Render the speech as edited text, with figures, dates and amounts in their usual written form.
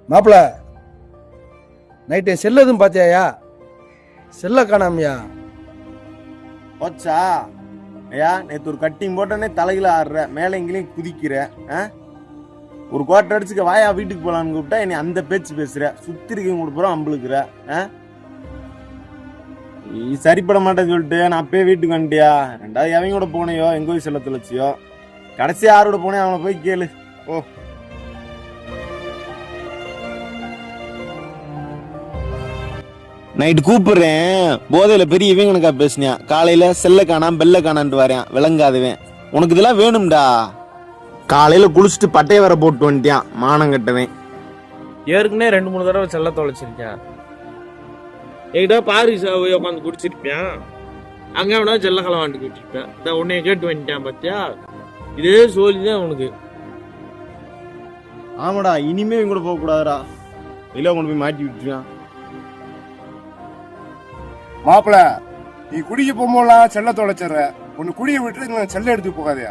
மாப்பிள நைட்டு செல்ல எதுவும் பார்த்தியாயா? செல்ல காணாமையா? போச்சா? ஐயா நேற்று ஒரு கட்டிங் போட்டோன்னே தலையில ஆடுற, மேலே எங்கேயும் குதிக்கிற. ஒரு கோட்டை அடிச்சுக்க வாயா வீட்டுக்கு போலான்னு கூப்பிட்டா என்னை அந்த பேச்சு பேசுற. சுத்தி இருக்க கொடுப்புறோம் அம்பளுக்குற. சரிப்பட மாட்டேன்னு சொல்லிட்டு நான் அப்பயே வீட்டுக்கு வந்துட்டியா? ரெண்டாவது எவங்க கூட போனையோ, எங்க போய் செல்ல தொலைச்சியோ, கடைசி யாரோட போனே அவனை போய் கேளு. ஓ நைட்டு கூப்பிடுறேன், போதையில பெரிய இவன் கணக்கா பேசினியா. காலையில செல்ல காணாம பெல்ல காணான்ட்டு வரேன், விளங்காதவன். உனக்கு இதெல்லாம் வேணும்டா. காலையில குளிச்சுட்டு பட்டைய வர போட்டு வந்துட்டான், மானம் கட்டவன். ஏற்கனவே 2-3 தடவை செல்ல தொலைச்சிருக்கேன். என்கிட்ட பாரி உட்காந்து குடிச்சிருப்பேன், அங்க வேணா செல்ல கலவாண்டு குடிச்சிருப்பேன். இந்த உன்னைய கேட்டு வந்துட்டான் பாத்தியா? இதே சோழிதான் உனக்கு. ஆமாடா, இனிமே இவங்க கூட போக கூடாதுடா. இல்ல கொண்டு போய் மாட்டி விட்டுருக்கான். மாப்பிள, நீ குடிக்க போகும்போதெல்லாம் செல்ல தொலைச்சிடுற. ஒன்னு குடிய விட்டு செல்ல எடுத்து போகாதயா.